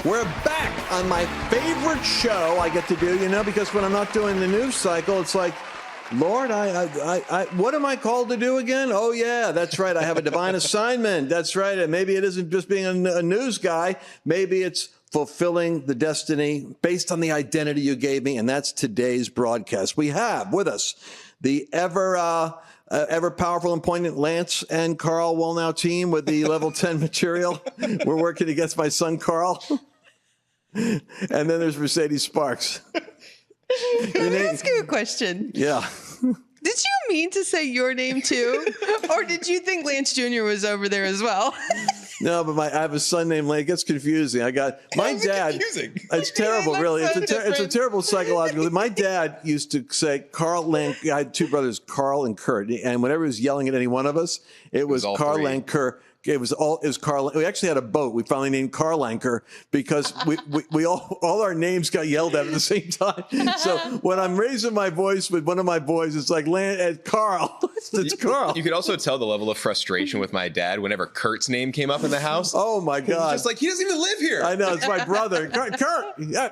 We're back on my favorite show I get to do, because when I'm not doing the news cycle, it's like, Lord, I what am I called to do again? Oh, yeah, that's right. I have a divine assignment. That's right. And maybe it isn't just being a news guy. Maybe it's fulfilling the destiny based on the identity you gave me. And that's today's broadcast. We have with us the ever powerful and poignant Lance and Carl Wallnau team with the level 10 material. We're working against my son, Carl. And then there's Mercedes Sparks. Let me ask you a question. Yeah. Did you mean to say your name too? Or did you think Lance Jr. was over there as well? No, but I have a son named Lance. It gets confusing. I got my dad. Confusing. It's terrible, really. So It's a terrible psychological. My dad used to say Carl and I had two brothers, Carl and Kurt, and whenever he was yelling at any one of us, it was Carl and Kurt. It was Carl. We actually had a boat. We finally named Carl Anchor because we all our names got yelled at the same time. So when I'm raising my voice with one of my boys, it's like Carl. It's Carl. You could also tell the level of frustration with my dad whenever Kurt's name came up in the house. Oh my God! Just like he doesn't even live here. I know, it's my brother, Kurt. Yeah.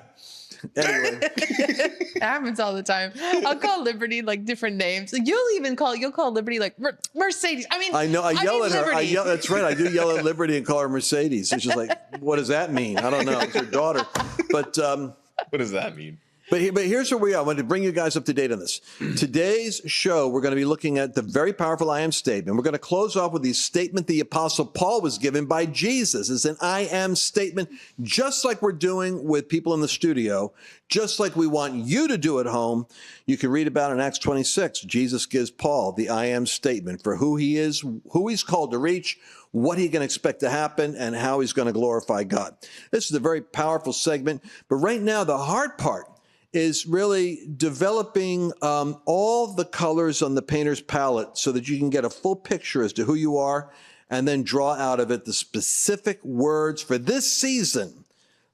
Anyway. It happens all the time. I'll call Liberty like different names. You'll call Liberty like Mercedes. I know. I yell at her. That's right. I do yell at Liberty and call her Mercedes. And she's like, "What does that mean?" I don't know. It's her daughter. But what does that mean? But here's where we are. I want to bring you guys up to date on this. Today's show, we're going to be looking at the very powerful I am statement. We're going to close off with the statement the Apostle Paul was given by Jesus. It's an I am statement, just like we're doing with people in the studio, just like we want you to do at home. You can read about in Acts 26. Jesus gives Paul the I am statement for who he is, who he's called to reach, what he can expect to happen, and how he's going to glorify God. This is a very powerful segment. But right now, the hard part is really developing all the colors on the painter's palette so that you can get a full picture as to who you are and then draw out of it the specific words for this season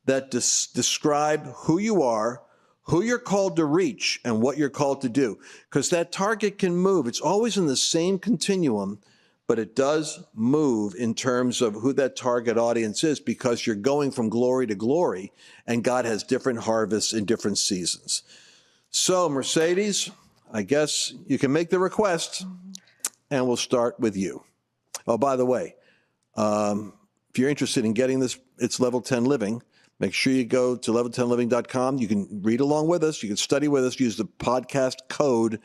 that describe who you are, who you're called to reach, and what you're called to do. Because that target can move. It's always in the same continuum, but it does move in terms of who that target audience is because you're going from glory to glory, and God has different harvests in different seasons. So, Mercedes, I guess you can make the request, and we'll start with you. Oh, by the way, if you're interested in getting this, it's Level 10 Living. Make sure you go to level10living.com. You can read along with us. You can study with us. Use the podcast code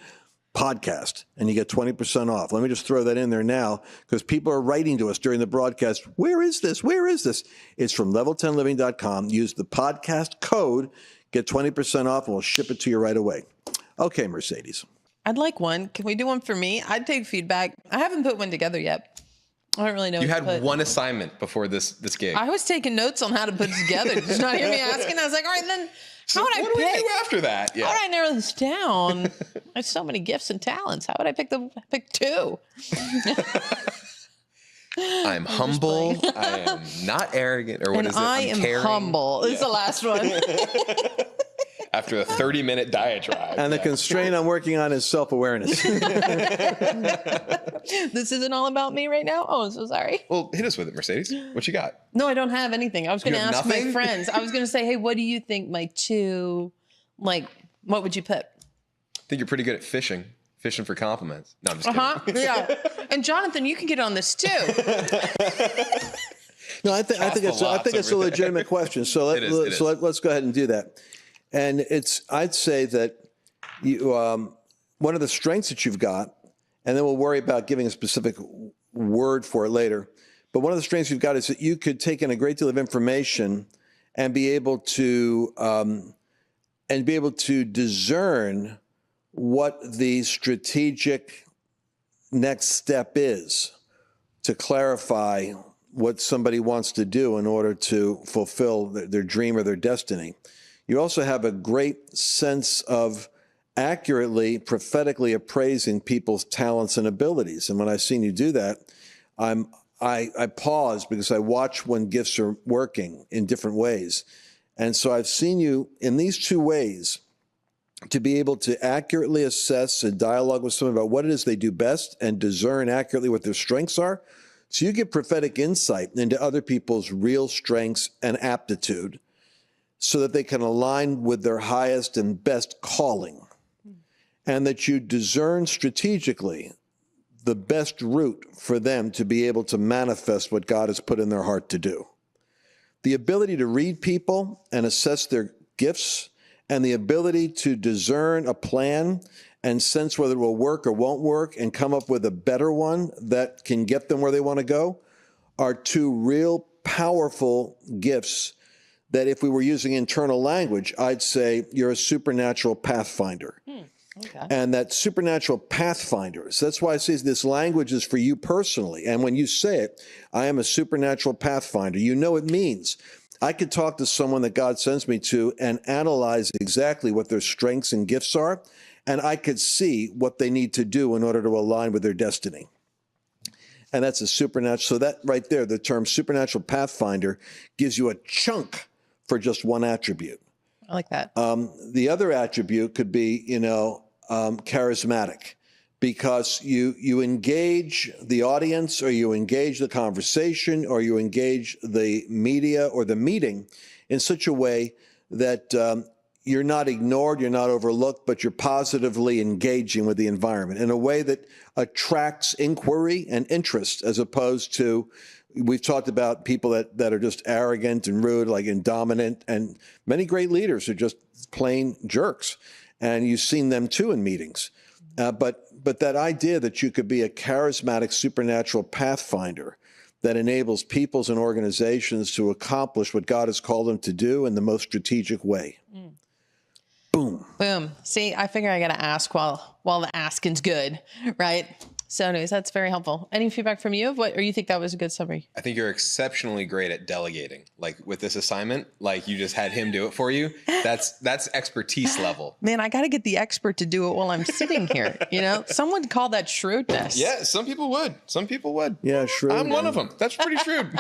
podcast and you get 20% off. Let me just throw that in there now because people are writing to us during the broadcast. Where is this? Where is this? It's from level10living.com. Use the podcast code, get 20% off, and we'll ship it to you right away. Okay, Mercedes. I'd like one. Can we do one for me? I'd take feedback. I haven't put one together yet. I don't really know. You had one assignment before this gig. I was taking notes on how to put it together. Did you not hear me asking? I was like, all right, then how would I pick? What do we do after that? Yeah. How would I narrow this down? I have so many gifts and talents. How would I pick two? I'm humble. I am not arrogant. Or what is it? I am caring. Humble. This is the last one. After a 30-minute diatribe. And the constraint I'm working on is self-awareness. This isn't all about me right now? Oh, I'm so sorry. Well, hit us with it, Mercedes. What you got? No, I don't have anything. I was going to ask my friends. I was going to say, hey, what do you think my two, what would you put? I think you're pretty good at fishing for compliments. No, I'm just kidding. Yeah. And Jonathan, you can get on this too. No, I think it's a legitimate question. So let's go ahead and do that. And I'd say that you, one of the strengths that you've got, and then we'll worry about giving a specific word for it later. But one of the strengths you've got is that you could take in a great deal of information and be able to discern what the strategic next step is to clarify what somebody wants to do in order to fulfill their dream or their destiny. You also have a great sense of accurately, prophetically appraising people's talents and abilities. And when I've seen you do that, I pause because I watch when gifts are working in different ways. And so I've seen you in these two ways to be able to accurately assess and dialogue with someone about what it is they do best and discern accurately what their strengths are So you give prophetic insight into other people's real strengths and aptitude so that they can align with their highest and best calling, and that you discern strategically the best route for them to be able to manifest what God has put in their heart to do. The ability to read people and assess their gifts, and the ability to discern a plan and sense whether it will work or won't work and come up with a better one that can get them where they want to go, are two real powerful gifts that, if we were using internal language, I'd say you're a supernatural pathfinder. Okay. And that supernatural pathfinders, that's why I say this language is for you personally. And when you say it, I am a supernatural pathfinder, you know it means I could talk to someone that God sends me to and analyze exactly what their strengths and gifts are, and I could see what they need to do in order to align with their destiny. And that's a supernatural. So that right there, the term supernatural pathfinder gives you a chunk for just one attribute. I like that. The other attribute could be, charismatic, because you engage the audience, or you engage the conversation, or you engage the media or the meeting in such a way that you're not ignored, you're not overlooked, but you're positively engaging with the environment in a way that attracts inquiry and interest, as opposed to, we've talked about people that are just arrogant and rude, like, and dominant, and many great leaders are just plain jerks. And you've seen them too in meetings. But that idea that you could be a charismatic supernatural pathfinder that enables peoples and organizations to accomplish what God has called them to do in the most strategic way. Boom. Boom. See, I figure I got to ask while the asking's good, right? So anyways, that's very helpful. Any feedback from you of what, or you think that was a good summary? I think you're exceptionally great at delegating. Like with this assignment, like you just had him do it for you. That's expertise level. Man, I got to get the expert to do it while I'm sitting here. Someone would call that shrewdness. Yeah, some people would. Some people would. Yeah, shrewd. I'm one of them. That's pretty shrewd.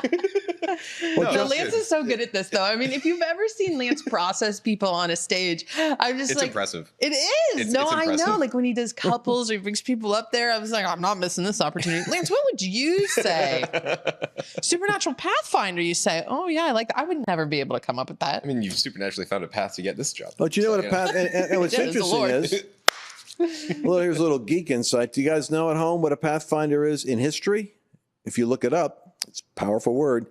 No, Lance is so good at this, though. I mean, if you've ever seen Lance process people on a stage, I'm just it's like, impressive. It is. It's I impressive. know. Like when he does couples or he brings people up there, I was like, I'm not missing this opportunity. Lance, what would you say? Supernatural Pathfinder, you say? Oh yeah, I like that. I would never be able to come up with that. I mean, you've supernaturally found a path to get this job. But you know what a path, and what's Yeah, it's the interesting Lord. is, well, here's a little geek insight. Do you guys know at home what a pathfinder is in history? If you look it up, it's a powerful word.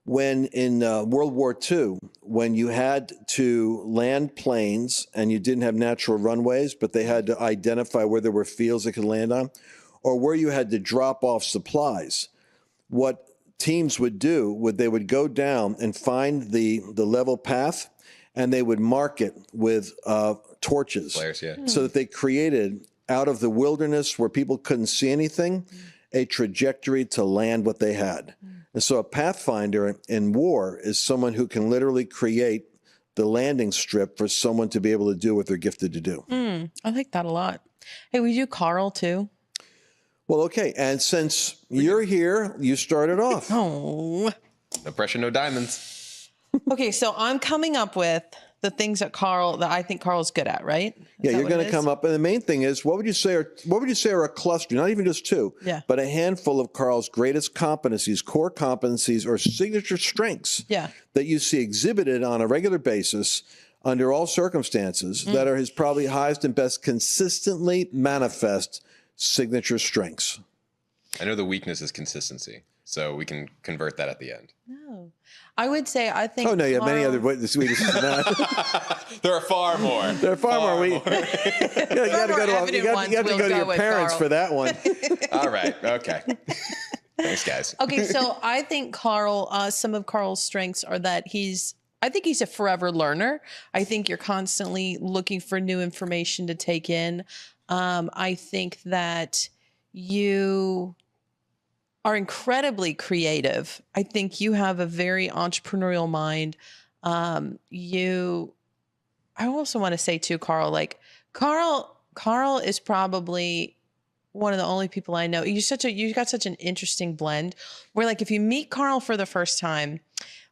When in World War II, when you had to land planes and you didn't have natural runways, but they had to identify where there were fields they could land on, or where you had to drop off supplies, what teams would do, they would go down and find the level path, and they would mark it with torches. Flares, yeah. So that they created, out of the wilderness where people couldn't see anything, a trajectory to land what they had. And so a pathfinder in war is someone who can literally create the landing strip for someone to be able to do what they're gifted to do. I like that a lot. Hey, we do Carl too. Well, okay. And since you're here, you started off. Oh. No pressure, no diamonds. Okay, so I'm coming up with the things that I think Carl's good at, right? Yeah, you're going to come up. And the main thing is, what would you say are a cluster, not even just two, but a handful of Carl's greatest competencies, core competencies, or signature strengths that you see exhibited on a regular basis under all circumstances that are his probably highest and best consistently manifest signature strengths? I know the weakness is consistency, so we can convert that at the end. No. I would say I think. Oh, no, you have many other weaknesses than that. There are far more. There are far more. You got to go to your parents for that one. All right. Okay. Thanks, guys. Okay, so I think Carl, some of Carl's strengths are that I think he's a forever learner. I think you're constantly looking for new information to take in. I think that you are incredibly creative. I think you have a very entrepreneurial mind. I also want to say too, Carl, Carl is probably one of the only people I know. You got such an interesting blend where, like, if you meet Carl for the first time,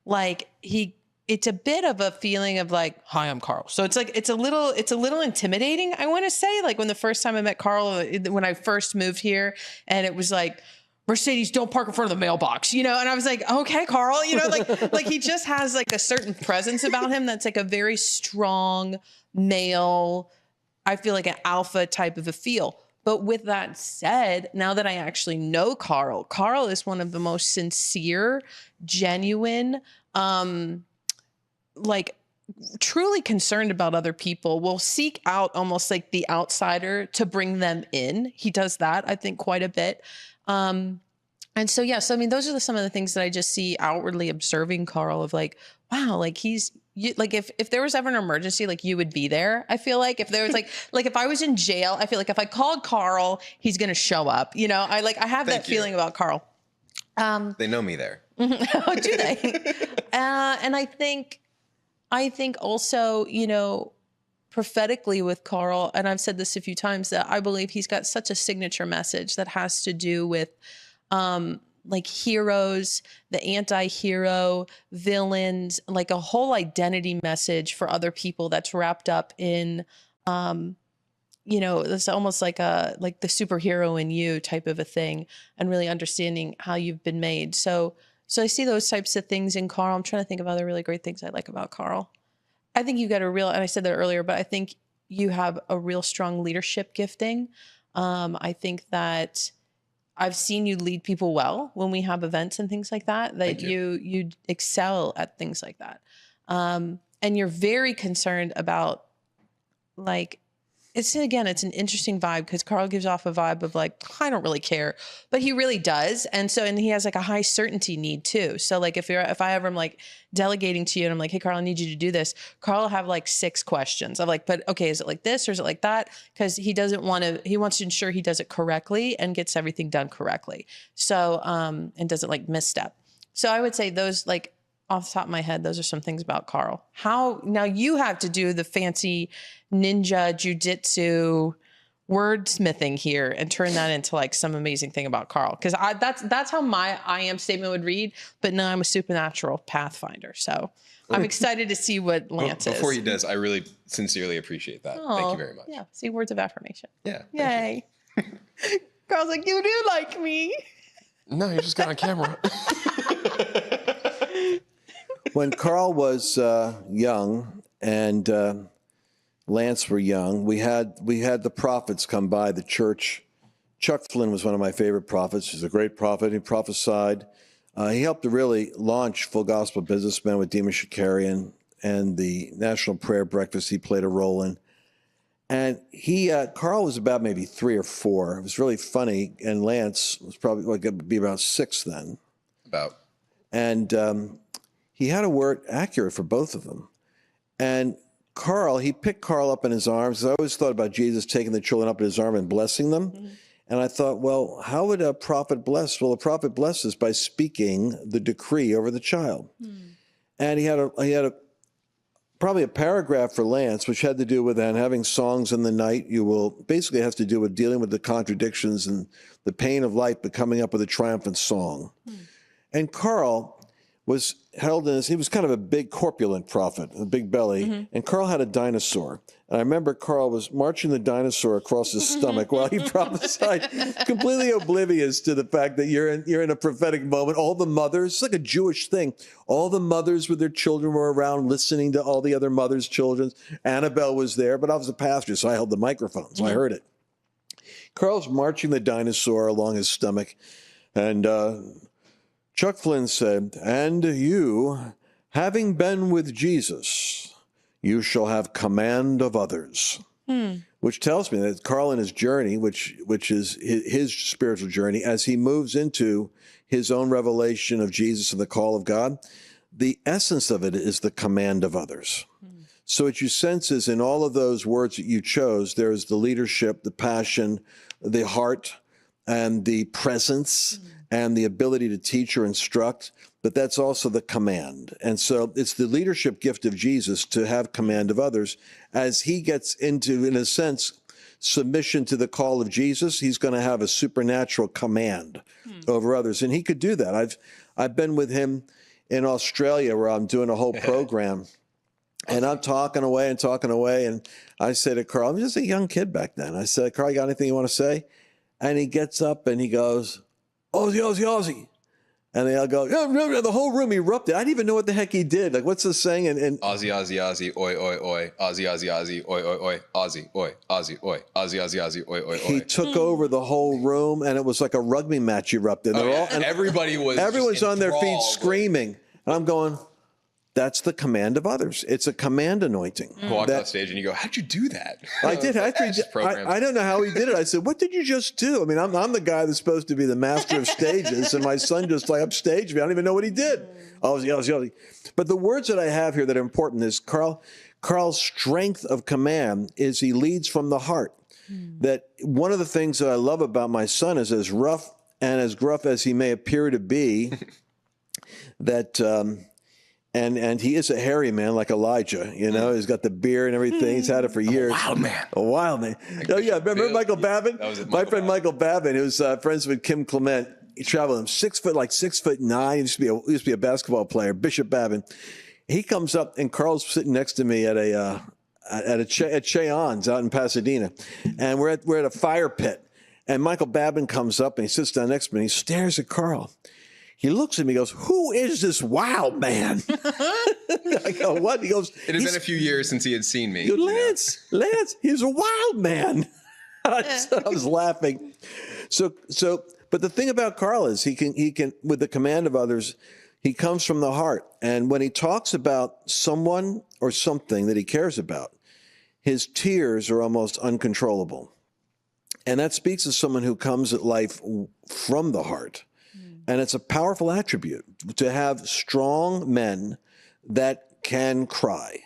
like it's a bit of a feeling of like, hi, I'm Carl. So it's like, it's a little intimidating. I want to say, like, when the first time I met Carl, when I first moved here, and it was like, Mercedes, don't park in front of the mailbox, you know? And I was like, okay, Carl, you know, like he just has like a certain presence about him that's like a very strong male, I feel like an alpha type of a feel. But with that said, now that I actually know Carl, Carl is one of the most sincere, genuine, like truly concerned about other people, will seek out almost like the outsider to bring them in. He does that, I think, quite a bit. And so, yeah, so I mean, those are some of the things that I just see outwardly observing Carl of like, wow, like like if there was ever an emergency, like you would be there. I feel like if there was like if I was in jail, I feel like if I called Carl, he's going to show up. You know, I have that feeling about Carl. They know me there. Oh, do they? And I think also, you know, prophetically with Carl, and I've said this a few times, that I believe he's got such a signature message that has to do with like heroes, the anti-hero, villains, like a whole identity message for other people that's wrapped up in, you know, it's almost like the superhero in you type of a thing, and really understanding how you've been made. So I see those types of things in Carl. I'm trying to think of other really great things I like about Carl. I think you got and I said that earlier, but I think you have a real strong leadership gifting. I think that I've seen you lead people well when we have events and things like that, that you excel at things like that. And you're very concerned about like, it's an interesting vibe, because Carl gives off a vibe of like, I don't really care, but he really does. And he has like a high certainty need too. So like if I ever am like delegating to you and I'm like, hey, Carl, I need you to do this, Carl will have like 6 questions. I'm like, but okay, is it like this or is it like that? Because he wants to ensure he does it correctly and gets everything done correctly. So, and doesn't like misstep. So I would say those, like, off the top of my head, those are some things about Carl. Now you have to do the fancy ninja jujitsu wordsmithing here and turn that into like some amazing thing about Carl. Cause that's how my I am statement would read, but now I'm a supernatural pathfinder. So I'm excited to see what Lance is. Before he does, I really sincerely appreciate that. Oh, thank you very much. Yeah. See, words of affirmation. Yeah. Yay. Carl's like, you do like me. No, you just got on camera. When Carl was young and Lance were young, we had the prophets come by the church. Chuck Flynn was one of my favorite prophets. He's a great prophet. He prophesied. He helped to really launch Full Gospel Businessmen with Dima Shakarian, and the National Prayer Breakfast he played a role in. And Carl was about maybe 3 or 4. It was really funny. And Lance was probably like be about 6 then. And he had a word accurate for both of them. And he picked Carl up in his arms. I always thought about Jesus taking the children up in his arm and blessing them. Mm-hmm. And I thought, well, how would a prophet bless? Well, a prophet blesses by speaking the decree over the child. Mm. And he had probably a paragraph for Lance, which had to do with having songs in the night. Basically has to do with dealing with the contradictions and the pain of life, but coming up with a triumphant song. Mm. And Carl was held in he was kind of a big corpulent prophet, a big belly, mm-hmm. and Carl had a dinosaur. And I remember Carl was marching the dinosaur across his stomach while he prophesied, completely oblivious to the fact that you're in a prophetic moment. All the mothers, it's like a Jewish thing, all the mothers with their children were around listening to all the other mothers' children. Annabelle was there, but I was a pastor, so I held the microphone, so I heard it. Carl's marching the dinosaur along his stomach, and Chuck Flynn said, and you, having been with Jesus, you shall have command of others. Which tells me that Carl in his journey, which is his spiritual journey, as he moves into his own revelation of Jesus and the call of God, the essence of it is the command of others. So what you sense is in all of those words that you chose, there's the leadership, the passion, the heart, and the presence, and the ability to teach or instruct, but that's also the command. And so it's the leadership gift of Jesus to have command of others. As he gets into, in a sense, submission to the call of Jesus, he's going to have a supernatural command over others. And he could do that. I've been with him in Australia where I'm doing a whole program, and I'm talking away, and I say to Carl, I'm just a young kid back then. I said, Carl, you got anything you want to say? And he gets up and he goes, Aussie, Aussie, Aussie. And they all go, yeah, the whole room erupted. I didn't even know what the heck he did. Like, what's the saying? And Aussie, Aussie, Aussie, oi, oi, oi. Aussie, Aussie, Aussie, oi, oi, oi. Aussie, oi, Aussie, oi. Aussie, Aussie, Aussie, oi, oi, oi. he took over the whole room, and it was like a rugby match erupted. Oh, They're yeah. all, and everyone's on their feet enthralled. screaming. And I'm going, that's the command of others. It's a command anointing. Walk off stage and you go, how'd you do that? I did. I don't know how he did it. I said, what did you just do? I mean, I'm the guy that's supposed to be the master of stages, and my son just like upstaged me. I don't even know what he did. Aussie. But the words that I have here that are important is Carl's strength of command is he leads from the heart. That one of the things that I love about my son is as rough and as gruff as he may appear to be, that and he is a hairy man like Elijah, you know. He's got the beard and everything. He's had it for years. A wild man. Oh yeah, remember Michael Babin? That was it, My friend Michael Babin, who's friends with Kim Clement. He traveled him 6'9". He used to be a basketball player. Bishop Babin. He comes up and Carl's sitting next to me at Cheyenne's out in Pasadena, and we're at a fire pit. And Michael Babin comes up and he sits down next to me. And he stares at Carl. He looks at me and goes, who is this wild man? I go, what? He goes, It had been a few years since he had seen me. Lance, he's a wild man. I was laughing. But the thing about Carl is he can, with the command of others, he comes from the heart. And when he talks about someone or something that he cares about, his tears are almost uncontrollable. And that speaks of someone who comes at life from the heart. And it's a powerful attribute to have strong men that can cry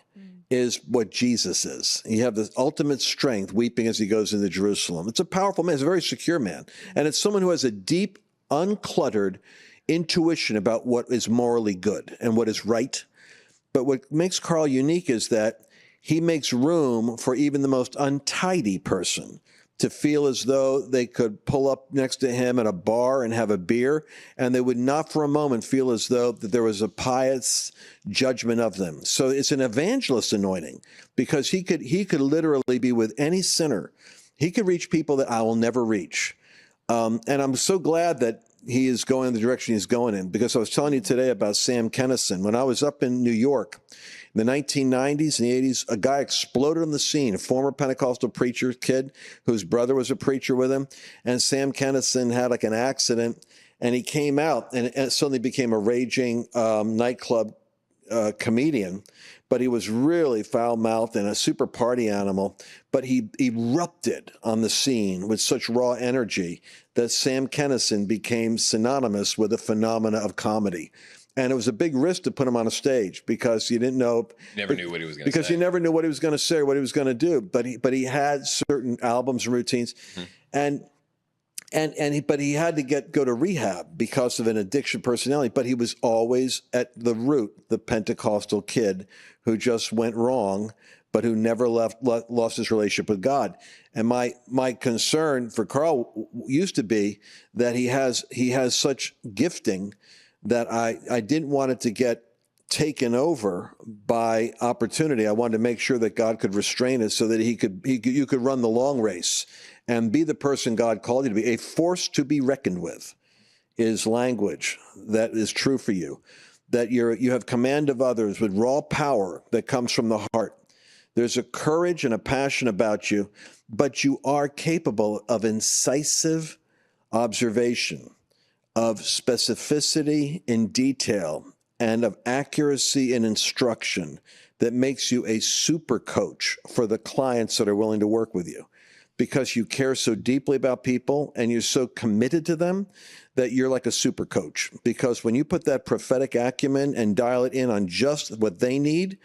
is what Jesus is. You have the ultimate strength weeping as he goes into Jerusalem. It's a powerful man. It's a very secure man. And it's someone who has a deep, uncluttered intuition about what is morally good and what is right. But what makes Carl unique is that he makes room for even the most untidy person to feel as though they could pull up next to him at a bar and have a beer, and they would not for a moment feel as though that there was a pious judgment of them. So it's an evangelist anointing, because he could literally be with any sinner. He could reach people that I will never reach. And I'm so glad that he is going in the direction he's going in, because I was telling you today about Sam Kennison. When I was up in New York, in the 1990s and the 80s, a guy exploded on the scene, a former Pentecostal preacher kid whose brother was a preacher with him. And Sam Kennison had like an accident, and he came out and suddenly became a raging nightclub comedian. But he was really foul-mouthed and a super party animal. But he erupted on the scene with such raw energy that Sam Kennison became synonymous with the phenomena of comedy. And it was a big risk to put him on a stage, because you didn't know. Never knew what he was going to say. Because you never knew what he was going to say or what he was going to do. But he had certain albums and routines, but he had to go to rehab because of an addiction personality. But he was always at the root the Pentecostal kid who just went wrong, but who never lost his relationship with God. And my concern for Carl used to be that he has such gifting that I didn't want it to get taken over by opportunity. I wanted to make sure that God could restrain it so that you could run the long race and be the person God called you to be. A force to be reckoned with is language that is true for you. That you have command of others with raw power that comes from the heart. There's a courage and a passion about you, but you are capable of incisive observation, of specificity in detail, and of accuracy in instruction that makes you a super coach for the clients that are willing to work with you, because you care so deeply about people and you're so committed to them that you're like a super coach. Because when you put that prophetic acumen and dial it in on just what they need,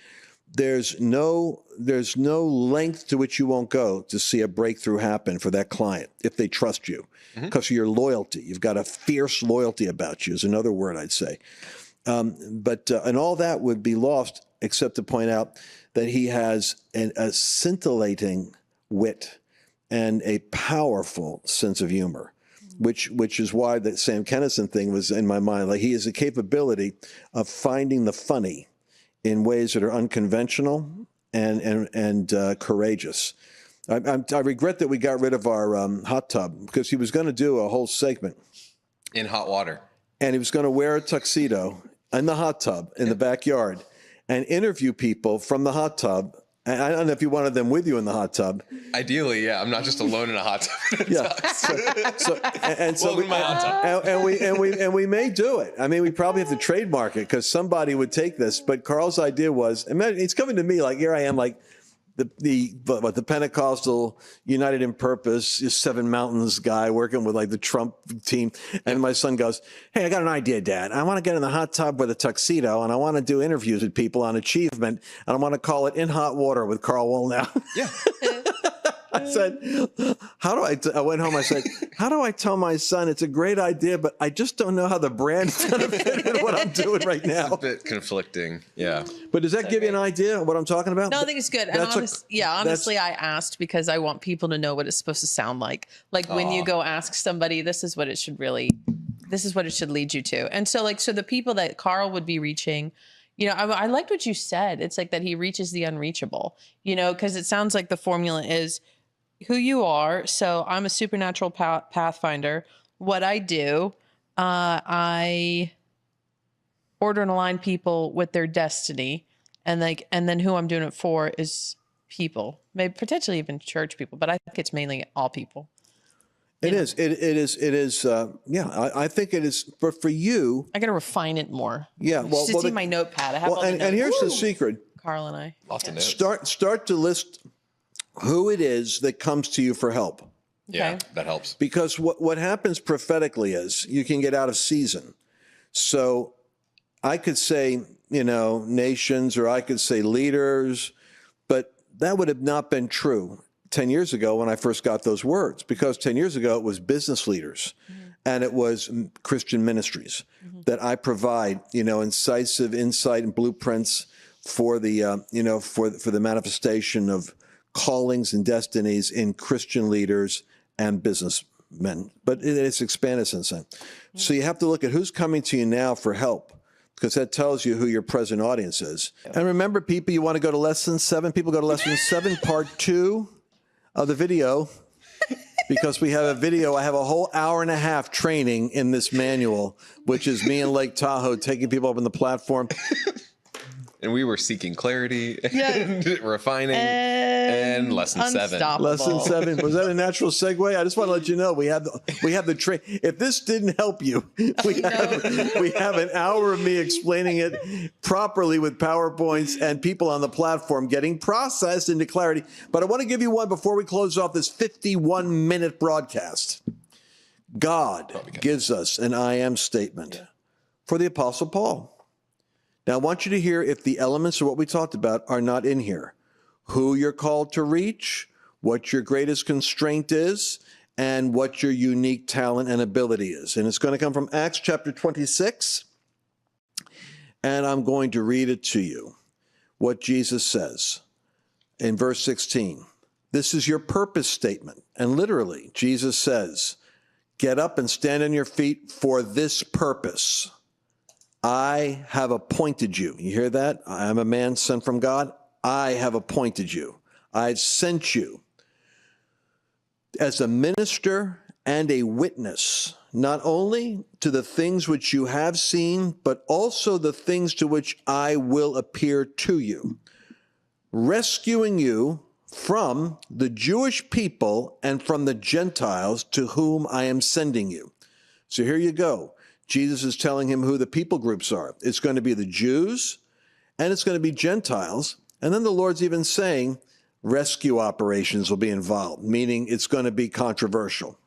there's no length to which you won't go to see a breakthrough happen for that client if they trust you, because of your loyalty. You've got a fierce loyalty about you, is another word I'd say. And all that would be lost except to point out that he has a scintillating wit and a powerful sense of humor, which is why the Sam Kennison thing was in my mind. Like, he has a capability of finding the funny in ways that are unconventional and courageous. I regret that we got rid of our hot tub, because he was going to do a whole segment In hot water. And he was going to wear a tuxedo in the hot tub in the backyard and interview people from the hot tub. And I don't know if you wanted them with you in the hot tub. Ideally, yeah. I'm not just alone in a hot tub. Yeah. And we may do it. I mean, we probably have to trademark it because somebody would take this. But Carl's idea was, imagine, it's coming to me like, here I am, like the Pentecostal United in Purpose Seven Mountains guy working with like the Trump team. And my son goes, hey, I got an idea, Dad. I want to get in the hot tub with a tuxedo and I want to do interviews with people on achievement. And I want to call it In Hot Water with Carl Wallnau. Yeah. I said, I went home, I said, how do I tell my son it's a great idea, but I just don't know how the brand is going to fit in what I'm doing right now. It's a bit conflicting. Yeah. But does that give you an idea of what I'm talking about? No, I think it's good. And honestly, I asked because I want people to know what it's supposed to sound like. Like when you go ask somebody, this is what it should lead you to. And so the people that Carl would be reaching, I liked what you said. It's like that he reaches the unreachable, because it sounds like the formula is who you are. So I'm a supernatural pathfinder. What I do, I order and align people with their destiny, and then who I'm doing it for is people, maybe potentially even church people, but I think it's mainly all people. It is. I think it is. But for you, I got to refine it more. Yeah. Well, see my notepad. I have all the notes. And here's the secret. Carl and I. Lots of notes. Start to list who it is that comes to you for help. Yeah, Okay. that helps. Because what happens prophetically is you can get out of season. So I could say, nations, or I could say leaders, but that would have not been true 10 years ago when I first got those words, because 10 years ago it was business leaders and it was Christian ministries that I provide, incisive insight and blueprints for the, for the manifestation of callings and destinies in Christian leaders and businessmen. But it's expanded since then. So you have to look at who's coming to you now for help, because that tells you who your present audience is. And remember, people, you want to go to lesson 7. People go to lesson 7, part 2 of the video, because we have a video. I have a whole hour and a half training in this manual, which is me in Lake Tahoe taking people up on the platform. And we were seeking clarity and refining. And lesson 7. Lesson 7. Was that a natural segue? I just want to let you know we have the train. If this didn't help you, we have an hour of me explaining it properly with PowerPoints and people on the platform getting processed into clarity. But I want to give you one before we close off this 51-minute broadcast. God gives us an I am statement for the Apostle Paul. Now, I want you to hear if the elements of what we talked about are not in here. Who you're called to reach, what your greatest constraint is, and what your unique talent and ability is. And it's going to come from Acts chapter 26. And I'm going to read it to you, what Jesus says in verse 16. This is your purpose statement. And literally, Jesus says, get up and stand on your feet for this purpose. I have appointed you. You hear that? I am a man sent from God. I have appointed you. I've sent you as a minister and a witness, not only to the things which you have seen, but also the things to which I will appear to you, rescuing you from the Jewish people and from the Gentiles to whom I am sending you. So here you go. Jesus is telling him who the people groups are. It's going to be the Jews and it's going to be Gentiles. And then the Lord's even saying rescue operations will be involved, meaning it's going to be controversial.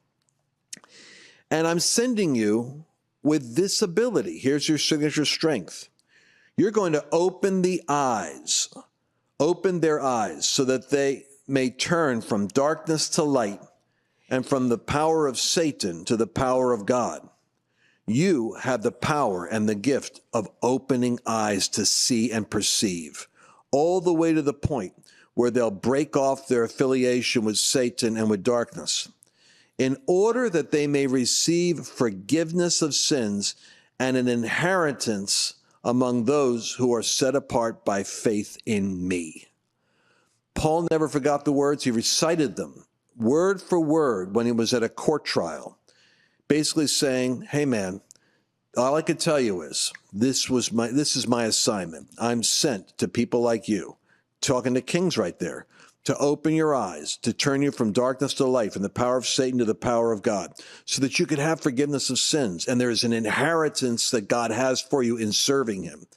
And I'm sending you with this ability. Here's your signature strength. You're going to open their eyes so that they may turn from darkness to light and from the power of Satan to the power of God. You have the power and the gift of opening eyes to see and perceive, all the way to the point where they'll break off their affiliation with Satan and with darkness, in order that they may receive forgiveness of sins and an inheritance among those who are set apart by faith in me. Paul never forgot the words. He recited them word for word when he was at a court trial, basically saying, hey, man, all I could tell you is this is my assignment. I'm sent to people like you, talking to kings right there, to open your eyes, to turn you from darkness to light, from the power of Satan to the power of God, so that you could have forgiveness of sins. And there is an inheritance that God has for you in serving him.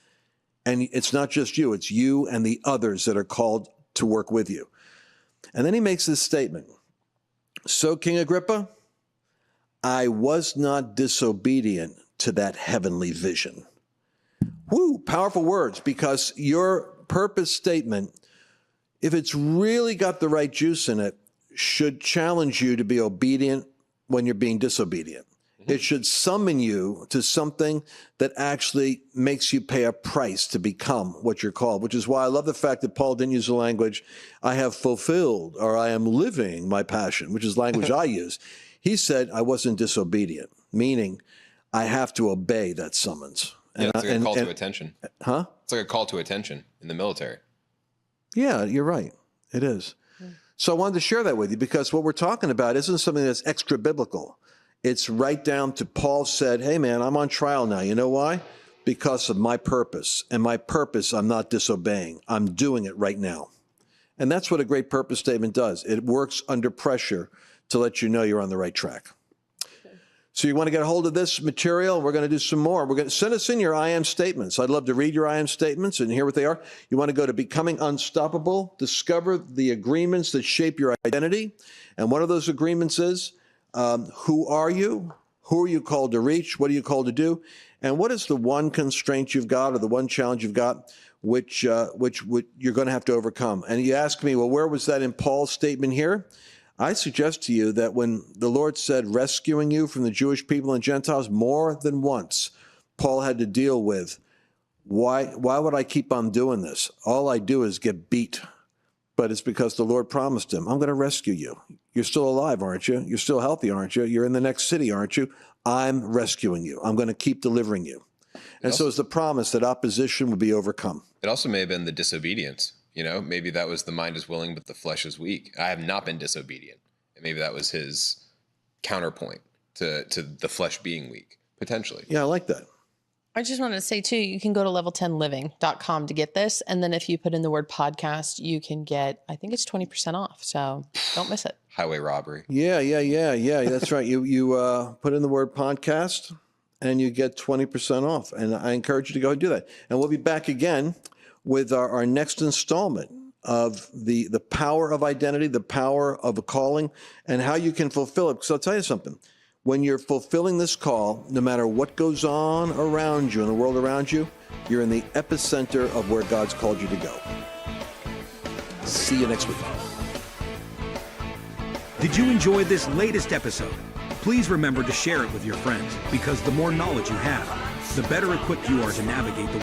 And it's not just you, it's you and the others that are called to work with you. And then he makes this statement. So, King Agrippa, I was not disobedient to that heavenly vision. Woo, powerful words, because your purpose statement, if it's really got the right juice in it, should challenge you to be obedient when you're being disobedient. It should summon you to something that actually makes you pay a price to become what you're called, which is why I love the fact that Paul didn't use the language, I have fulfilled or I am living my passion, which is language I use. He said, I wasn't disobedient, meaning I have to obey that summons. Yeah, it's like a call to attention. Huh? It's like a call to attention in the military. Yeah, you're right. It is. So I wanted to share that with you because what we're talking about isn't something that's extra biblical. It's right down to Paul said, hey, man, I'm on trial now. You know why? Because of my purpose. And my purpose, I'm not disobeying. I'm doing it right now. And that's what a great purpose statement does. It works under pressure to let you know you're on the right track. So you want to get a hold of this material? We're going to do some more. We're going to send us in your I am statements. I'd love to read your I am statements and hear what they are. You want to go to Becoming Unstoppable, discover the agreements that shape your identity. And one of those agreements is, who are you? Who are you called to reach? What are you called to do? And what is the one constraint you've got or the one challenge you've got which you're going to have to overcome? And you ask me, well, where was that in Paul's statement here? I suggest to you that when the Lord said rescuing you from the Jewish people and Gentiles, more than once, Paul had to deal with, why would I keep on doing this? All I do is get beat. But it's because the Lord promised him, I'm going to rescue you. You're still alive, aren't you? You're still healthy, aren't you? You're in the next city, aren't you? I'm rescuing you. I'm going to keep delivering you. And so it's the promise that opposition will be overcome. It also may have been the disobedience. You know, maybe that was the mind is willing, but the flesh is weak. I have not been disobedient. And maybe that was his counterpoint to the flesh being weak, potentially. Yeah, I like that. I just wanted to say, too, you can go to level10living.com to get this. And then if you put in the word podcast, you can get, I think it's 20% off. So don't miss it. Highway robbery. Yeah. That's right. You put in the word podcast and you get 20% off. And I encourage you to go and do that. And we'll be back again with our next installment of the power of identity, the power of a calling, and how you can fulfill it. Because I'll tell you something. When you're fulfilling this call, no matter what goes on around you in the world around you, you're in the epicenter of where God's called you to go. See you next week. Did you enjoy this latest episode? Please remember to share it with your friends, because the more knowledge you have, the better equipped you are to navigate the